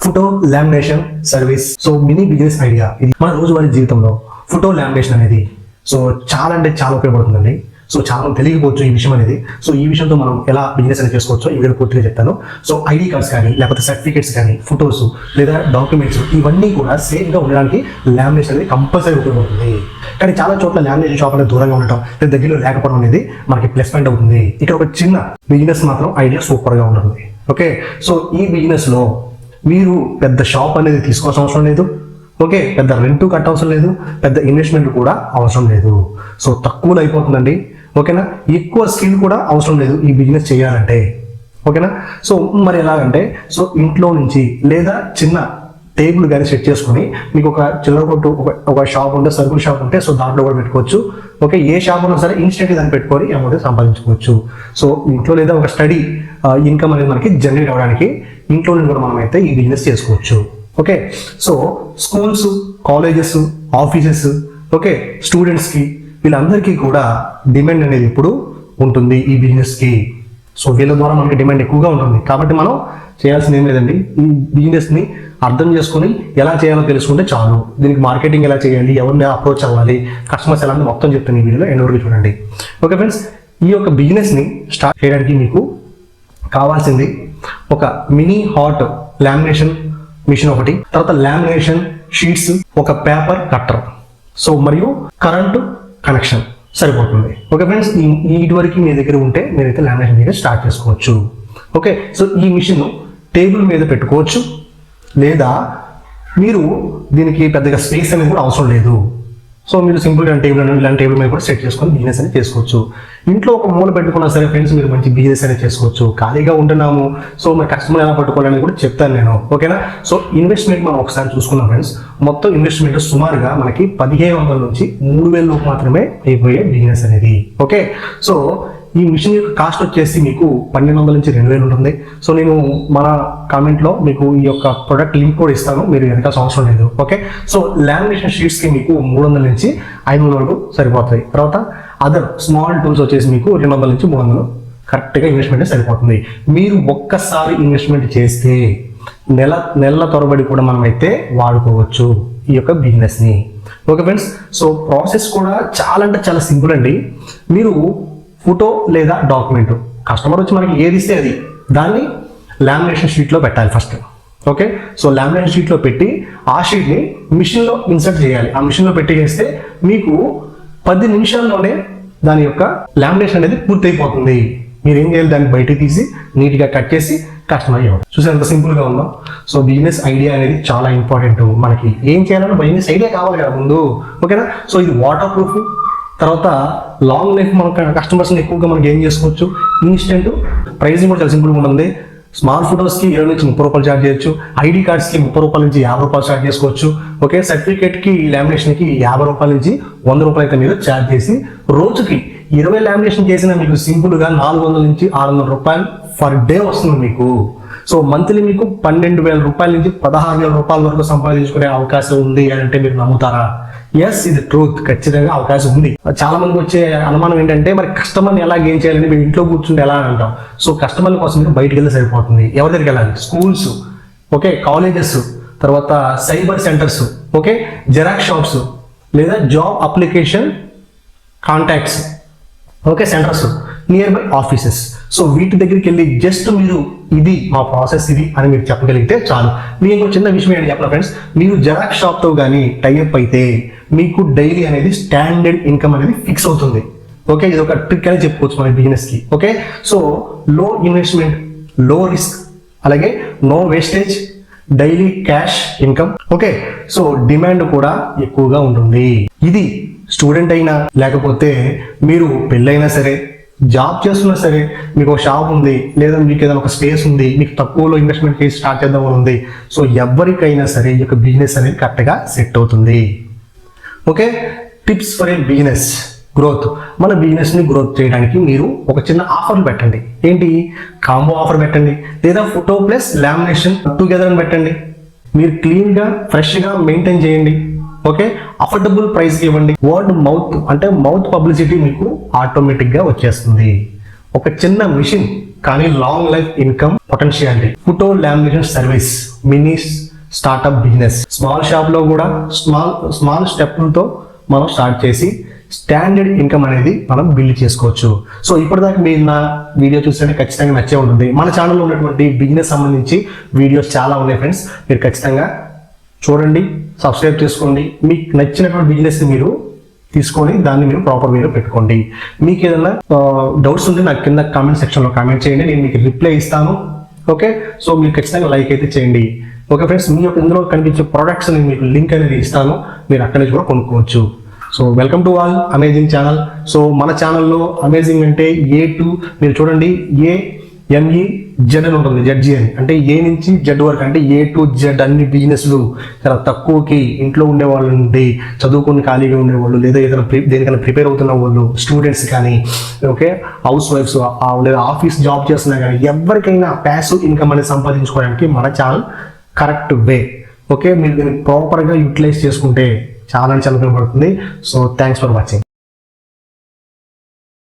Photo lamination service. So mini business idea ఇది మన రోజువారీ జీవితంలో ఫోటో లామినేషన్ అనేది సో చాలా అంటే చాలా ఉపయోగపడుతుందండి. సో చాలా తెలియకపోవచ్చు ఈ విషయం అనేది. సో ఈ విషయంతో మనం ఎలా బిజినెస్ అనేది చేసుకోవచ్చో ఈ వీడియో పూర్తిగా చెప్తాను. సో ఐడి కార్డ్స్ కానీ లేకపోతే సర్టిఫికేట్స్ కానీ ఫొటోస్ లేదా డాక్యుమెంట్స్ ఇవన్నీ కూడా సేఫ్గా ఉండడానికి లామినేషన్ అనేది కంపల్సరీ ఉపయోగపడుతుంది. కానీ చాలా చోట్ల లామినేషన్ షాప్ అనేది దూరంగా ఉండటం లేదా దగ్గరలో లేకపోవడం అనేది మనకి ప్లస్ పాయింట్ అవుతుంది. ఇక్కడ ఒక చిన్న బిజినెస్ మాత్రం ఐడియా సూపర్గా ఉంటుంది. ఓకే, సో ఈ బిజినెస్లో మీరు పెద్ద షాప్ అనేది తీసుకోవాల్సిన అవసరం లేదు. ఓకే, పెద్ద రెంట్ కట్టవసరం లేదు, పెద్ద ఇన్వెస్ట్మెంట్ కూడా అవసరం లేదు. సో తక్కువలో అయిపోతుందండి. ఓకేనా, ఎక్కువ స్కిల్ కూడా అవసరం లేదు ఈ బిజినెస్ చేయాలంటే. ఓకేనా, సో మరి ఎలాగంటే సో ఇంట్లో నుంచి లేదా చిన్న టేబుల్ కానీ సెట్ చేసుకొని మీకు ఒక చిల్లర కొట్టు ఒక షాప్ ఉంటే సరుకుల షాప్ ఉంటే సో దాంట్లో కూడా పెట్టుకోవచ్చు. ఓకే, ఏ షాప్ ఉన్నా సరే ఇన్స్టెంట్ దాన్ని పెట్టుకొని అమౌంట్ సంపాదించుకోవచ్చు. సో ఇంట్లో లేదా ఒక స్టడీ ఇన్కమ్ అనేది మనకి జనరేట్ అవ్వడానికి ఇంట్లో నుంచి కూడా మనం అయితే ఈ బిజినెస్ చేసుకోవచ్చు. Okay, so schools, colleges, offices, okay, స్టూడెంట్స్కి వీళ్ళందరికీ కూడా డిమాండ్ అనేది ఇప్పుడు ఉంటుంది ఈ బిజినెస్కి. సో వీళ్ళ ద్వారా మనకి డిమాండ్ ఎక్కువగా ఉంటుంది. కాబట్టి మనం చేయాల్సింది ఏం లేదండి, ఈ బిజినెస్ని అర్థం చేసుకొని ఎలా చేయాలో తెలుసుకుంటే చాలు. దీనికి మార్కెటింగ్ ఎలా చేయాలి, ఎవరిని అప్రోచ్ అవ్వాలి, కస్టమర్స్ ఎలా మొత్తం చెప్తాను ఈ వీడియోలో ఎండ్ వరకు చూడండి. ఓకే ఫ్రెండ్స్, ఈ యొక్క బిజినెస్ని స్టార్ట్ చేయడానికి మీకు కావాల్సింది ఒక మినీ హాట్ లామినేషన్ మిషన్ ఒకటి, తర్వాత లామినేషన్ షీట్స్, ఒక పేపర్ కట్టర్, సో మరియు కరెంటు కనెక్షన్ సరిపోతుంది. ఓకే ఫ్రెండ్స్, వీటి వరకు మీ దగ్గర ఉంటే మీరైతే లామినేషన్ బిజినెస్ స్టార్ట్ చేసుకోవచ్చు. ఓకే, సో ఈ మిషన్ టేబుల్ మీద పెట్టుకోవచ్చు లేదా మీరు దీనికి పెద్దగా స్పేస్ అనేది కూడా అవసరం లేదు. సో మీరు సింపుల్గా ఇలాంటి టేబుల్ మీద కూడా సెట్ చేసుకొని బిజినెస్ అనేది చేసుకోవచ్చు. ఇంట్లో ఒక మూల పెట్టుకున్నా సరే ఫ్రెండ్స్ మీరు మంచి బిజినెస్ అనేది చేసుకోవచ్చు. ఖాళీగా ఉంటున్నాము, సో మరి కస్టమర్ ఎలా పట్టుకోవాలని కూడా చెప్తాను నేను. ఓకేనా, సో ఇన్వెస్ట్మెంట్ మనం ఒకసారి చూసుకున్నాం ఫ్రెండ్స్. మొత్తం ఇన్వెస్ట్మెంట్ సుమారుగా మనకి 1500 నుంచి 3000 మాత్రమే అయిపోయే బిజినెస్ అనేది. ఓకే, సో ఈ మిషన్ యొక్క కాస్ట్ వచ్చేసి మీకు 1200 నుంచి 2000 ఉంటుంది. సో నేను మన కామెంట్లో మీకు ఈ యొక్క ప్రొడక్ట్ లింక్ కూడా ఇస్తాను, మీరు వెనకాల్సిన అవసరం లేదు. ఓకే, సో లామినేషన్ షీట్స్కి మీకు 300 నుంచి 500 వరకు సరిపోతాయి. తర్వాత అదర్ స్మాల్ టూల్స్ వచ్చేసి మీకు 200 నుంచి 300 కరెక్ట్గా ఇన్వెస్ట్మెంట్ సరిపోతుంది. మీరు ఒక్కసారి ఇన్వెస్ట్మెంట్ చేస్తే నెల తరబడి కూడా మనం అయితే వాడుకోవచ్చు ఈ యొక్క బిజినెస్ని. ఓకే ఫ్రెండ్స్, సో ప్రాసెస్ కూడా చాలా అంటే చాలా సింపుల్ అండి. మీరు ఫోటో లేదా డాక్యుమెంట్ కస్టమర్ వచ్చి మనకి ఏది ఇస్తే అది దాన్ని లామినేషన్ షీట్లో పెట్టాలి ఫస్ట్. ఓకే, సో లామినేషన్ షీట్లో పెట్టి ఆ షీట్ని మిషన్లో ఇన్సర్ట్ చేయాలి. ఆ మిషన్లో పెట్టి చేస్తే మీకు 10 నిమిషాల్లోనే దాని యొక్క లామినేషన్ అనేది పూర్తయిపోతుంది. మీరు ఏం చేయాలి, దాన్ని బయటకు తీసి నీట్గా కట్ చేసి కస్టమర్ ఇవ్వాలి. చూసి ఎంత సింపుల్గా ఉందో. సో బిజినెస్ ఐడియా అనేది చాలా ఇంపార్టెంట్. మనకి ఏం చేయాలన్నా బిజినెస్ ఐడియా కావాలి కదా ముందు. ఓకేనా, సో ఇది వాటర్ ప్రూఫ్, తర్వాత లాంగ్ లైఫ్ మన కస్టమర్స్ని ఎక్కువగా మనకి ఏం చేసుకోవచ్చు. ఇన్స్టెంట్ ప్రైసింగ్ కూడా చాలా సింపుల్గా ఉంటుంది. స్మాల్ ఫోటోస్కి 20 నుంచి 30 రూపాయలు ఛార్జ్ చేయొచ్చు. ఐడి కార్డ్స్కి 30 రూపాయల నుంచి 50 రూపాయలు ఛార్జ్ చేసుకోవచ్చు. ఓకే, సర్టిఫికేట్కి లామినేషన్కి 50 రూపాయల నుంచి 100 రూపాయలు అయితే మీరు ఛార్జ్ చేసి రోజుకి 20 లామినేషన్ చేసిన మీకు సింపుల్గా 400 నుంచి 600 రూపాయలు ఫర్ డే వస్తుంది మీకు. సో మంత్లీ మీకు 12,000 రూపాయల నుంచి 16,000 రూపాయల వరకు సంపాదించుకునే అవకాశం ఉంది అంటే మీరు నమ్ముతారా? ఎస్, ఇది ట్రూత్. ఖచ్చితంగా అవకాశం ఉంది. చాలా మందికి వచ్చే అనుమానం ఏంటంటే మరి కస్టమర్ని ఎలా గెయిన్ చేయాలని, మీరు ఇంట్లో కూర్చుంటే ఎలా అంటాం. సో కస్టమర్ల కోసం మీరు బయటికి వెళ్తే సరిపోతుంది. ఎవరి దగ్గరికి వెళ్ళాలి? స్కూల్స్, ఓకే, కాలేజెస్, తర్వాత cyber centres, okay, xerox shops లేదా job application contacts, okay, centres, nearby offices. So వీటి దగ్గరికి వెళ్ళి జస్ట్ మీరు ఇది మా ప్రాసెస్ ఇది అని మీరు చెప్పగలిగితే చాలు. మీకు చిన్న విషయం ఏంటి చెప్పిన ఫ్రెండ్స్, మీరు జెరాక్స్ షాప్తో కానీ టైఅప్ అయితే మీకు డైలీ అనేది స్టాండర్డ్ ఇన్కమ్ అనేది ఫిక్స్ అవుతుంది. ఓకే, ఇది ఒక ట్రిక్ అని చెప్పుకోవచ్చు మన బిజినెస్కి. Okay, so low investment, low risk, అలాగే no wastage, daily cash income. Okay, so demand కూడా ఎక్కువగా ఉంటుంది. ఇది స్టూడెంట్ అయినా లేకపోతే మీరు పెళ్ళైనా సరే, జాబ్ చేస్తున్నా సరే, మీకు ఒక షాప్ ఉంది లేదా మీకు ఏదైనా ఒక స్పేస్ ఉంది, మీకు తక్కువలో ఇన్వెస్ట్మెంట్ చేసి స్టార్ట్ చేద్దామని ఉంది. సో ఎవరికైనా సరే ఈ యొక్క బిజినెస్ అనేది కరెక్ట్గా సెట్ అవుతుంది. Okay, tips for a business growth. మన బిజినెస్ని గ్రోత్ చేయడానికి మీరు ఒక చిన్న ఆఫర్లు పెట్టండి. ఏంటి? కాంబో ఆఫర్ పెట్టండి, లేదా ఫోటో ప్లస్ లామినేషన్ టుగెదర్ అని పెట్టండి. మీరు క్లీన్గా ఫ్రెష్గా మెయింటైన్ చేయండి. ఓకే, అఫోర్డబుల్ ప్రైస్ ఇవ్వండి. వర్డ్ మౌత్ అంటే మౌత్ పబ్లిసిటీ మీకు ఆటోమేటిక్గా వచ్చేస్తుంది. ఒక చిన్న మిషన్ కానీ long life income potentiality. Photo lamination service mini startup business. Small shop లో కూడా స్మాల్ స్టెప్లతో మనం స్టార్ట్ చేసి స్టాండర్డ్ ఇన్కమ్ అనేది మనం బిల్డ్ చేసుకోవచ్చు. సో ఇప్పటిదాకా మీరు నా వీడియో చూస్తే ఖచ్చితంగా నచ్చే ఉంటుంది. మన ఛానల్లో ఉన్నటువంటి బిజినెస్ సంబంధించి వీడియోస్ చాలా ఉన్నాయి ఫ్రెండ్స్, మీరు ఖచ్చితంగా చూడండి, సబ్స్క్రైబ్ చేసుకోండి. మీకు నచ్చినటువంటి బిజినెస్ మీరు తీసుకొని దాన్ని మీరు ప్రాపర్ వేలో పెట్టుకోండి. మీకు ఏదైనా డౌట్స్ ఉంటే నాకు కింద కామెంట్ సెక్షన్లో కామెంట్ చేయండి, నేను మీకు రిప్లై ఇస్తాను. ఓకే, సో మీరు ఖచ్చితంగా లైక్ అయితే చేయండి. ఓకే ఫ్రెండ్స్, మీ యొక్క ఇందులో కనిపించే ప్రొడక్ట్స్ నేను మీకు లింక్ అనేది ఇస్తాను, మీరు అక్కడి నుంచి కూడా కొనుక్కోవచ్చు. So welcome to all amazing channel. So మన ఛానల్లో అమేజింగ్ అంటే ఏ టు మీరు చూడండి, AMEZ అని ఉంటుంది, జడ్జి అని, అంటే ఏ నుంచి జెడ్ వరకు, అంటే A to Z అన్ని బిజినెస్లు చాలా తక్కువకి ఇంట్లో ఉండేవాళ్ళు నుండి చదువుకొని ఖాళీగా ఉండేవాళ్ళు, లేదా ఏదైనా దేనికైనా ప్రిపేర్ అవుతున్న వాళ్ళు, స్టూడెంట్స్ కానీ, ఓకే, హౌస్ వైఫ్స్ లేదా ఆఫీస్ జాబ్ చేస్తున్నా కానీ ఎవరికైనా ప్యాసివ్ ఇన్కమ్ అనేది సంపాదించుకోవడానికి మన ఛానల్ కరెక్ట్ వే. ఓకే, మీరు దీన్ని ప్రాపర్గా యూటిలైజ్ చేసుకుంటే చాలా ఉపయోగపడుతుంది. So thanks for watching.